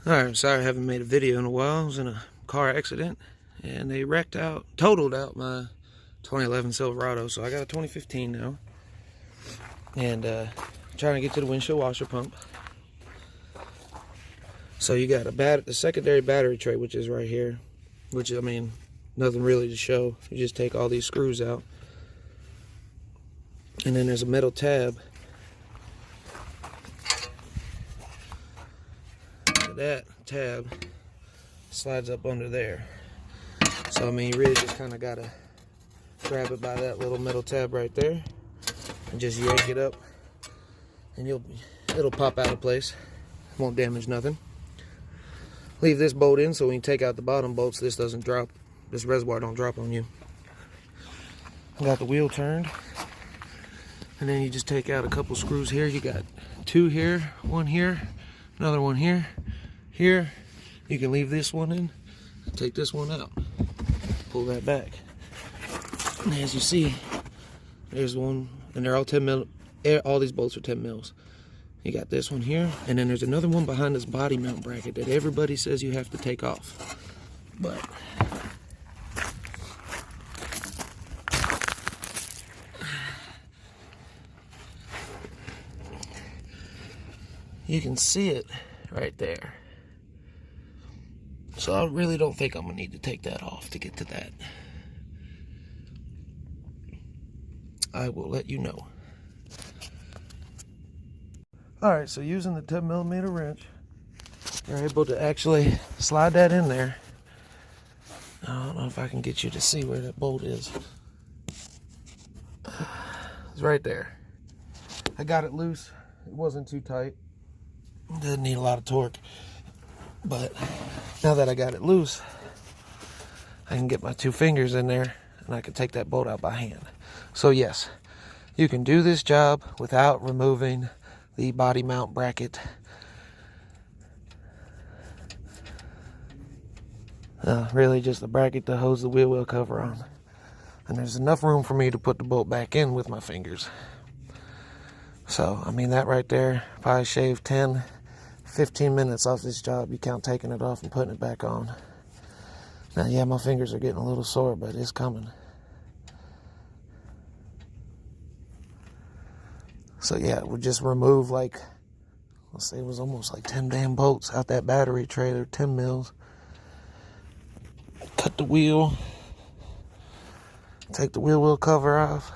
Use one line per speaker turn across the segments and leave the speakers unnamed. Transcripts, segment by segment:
Alright, sorry I haven't made a video in a while. I was in a car accident and they totaled out my 2011 Silverado. So I got a 2015 now. And trying to get to the windshield washer pump. So you got a secondary battery tray, which is right here. Which, I mean, nothing really to show. You just take all these screws out. And then there's a metal tab. That tab slides up under there. So I mean, you really just kind of gotta grab it by that little metal tab right there and just yank it up, and it'll pop out of place. Won't damage nothing. Leave this bolt in so when you take out the bottom bolts, this reservoir don't drop on you. I got the wheel turned, and then you just take out a couple screws here. You got two here, one here, another one here. Here, you can leave this one in, take this one out, pull that back. And as you see, there's one, and they're all 10 mil, all these bolts are 10 mils. You got this one here, and then there's another one behind this body mount bracket that everybody says you have to take off. But you can see it right there. So I really don't think I'm going to need to take that off to get to that. I will let you know. Alright, so using the 10mm wrench, you're able to actually slide that in there. I don't know if I can get you to see where that bolt is. It's right there. I got it loose. It wasn't too tight. Didn't need a lot of torque. But now that I got it loose, I can get my two fingers in there and I can take that bolt out by hand. So yes, you can do this job without removing the body mount bracket. Really just the bracket that holds the wheel well cover on. And there's enough room for me to put the bolt back in with my fingers. So, I mean, that right there probably shaved 10-15 minutes off this job. You count taking it off and putting it back on. Now, yeah, my fingers are getting a little sore, but it's coming. So, yeah, we just remove, like, let's say it was almost like 10 damn bolts out that battery tray. They're 10 mils. Cut the wheel. Take the wheel well cover off.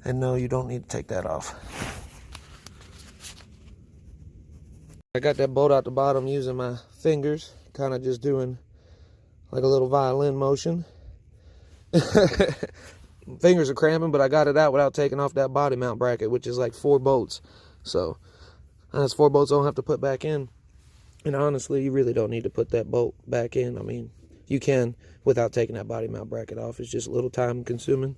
And no, you don't need to take that off. I got that bolt out the bottom using my fingers, kind of just doing like a little violin motion. Fingers are cramping, but I got it out without taking off that body mount bracket, which is like 4 bolts. So that's 4 bolts I don't have to put back in. And honestly, you really don't need to put that bolt back in. I mean, you can without taking that body mount bracket off. It's just a little time consuming,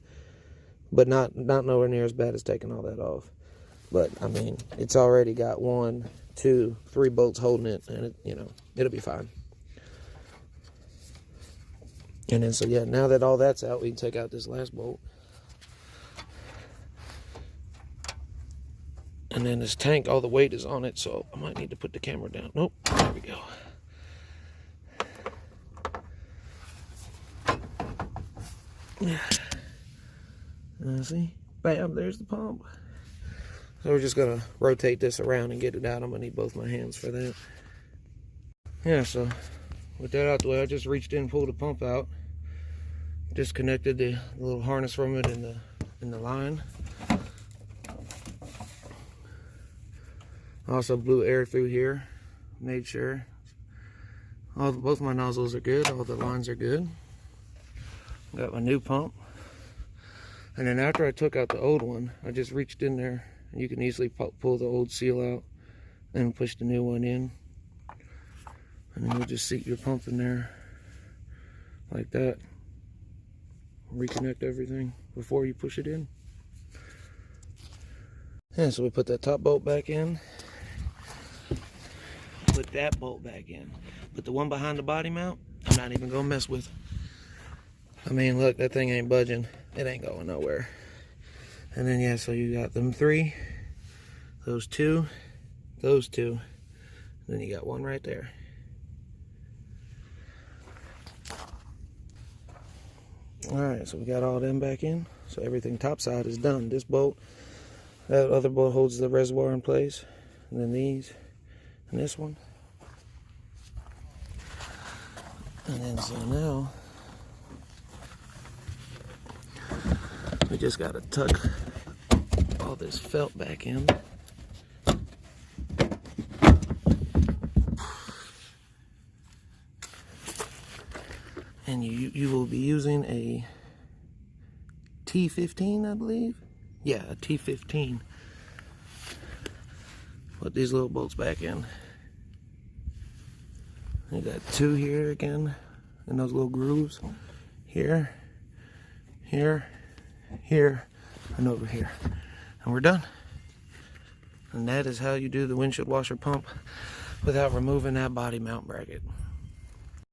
but not nowhere near as bad as taking all that off. But I mean, it's already got 1, 2, 3 bolts holding it, and it'll be fine. And then, so yeah, now that all that's out, we can take out this last bolt. And then this tank, all the weight is on it, so I might need to put the camera down. Nope, there we go. See, bam, there's the pump. So we're just gonna rotate this around and get it out. I'm gonna need both my hands for that. Yeah, so with that out the way, I just reached in and pulled the pump out. Disconnected the little harness from it in the line. Also blew air through here. Made sure both my nozzles are good. All the lines are good. Got my new pump. And then after I took out the old one, I just reached in there. And you can easily pull the old seal out and push the new one in. And then you'll just seat your pump in there like that. Reconnect everything before you push it in. And so we put that top bolt back in. Put that bolt back in. Put the one behind the body mount, I'm not even gonna mess with. I mean, look, that thing ain't budging. It ain't going nowhere. And then, yeah, so you got them 3, those 2, Then you got one right there. Alright, so we got all them back in. So everything topside is done. This bolt, that other bolt holds the reservoir in place. And then these, and this one. And then so now, we just gotta tuck all this felt back in. And you will be using a T15, I believe. Yeah, a T15. Put these little bolts back in. You got two here again, in those little grooves. Here, here, here, and over here. And we're done. And that is how you do the windshield washer pump without removing that body mount bracket.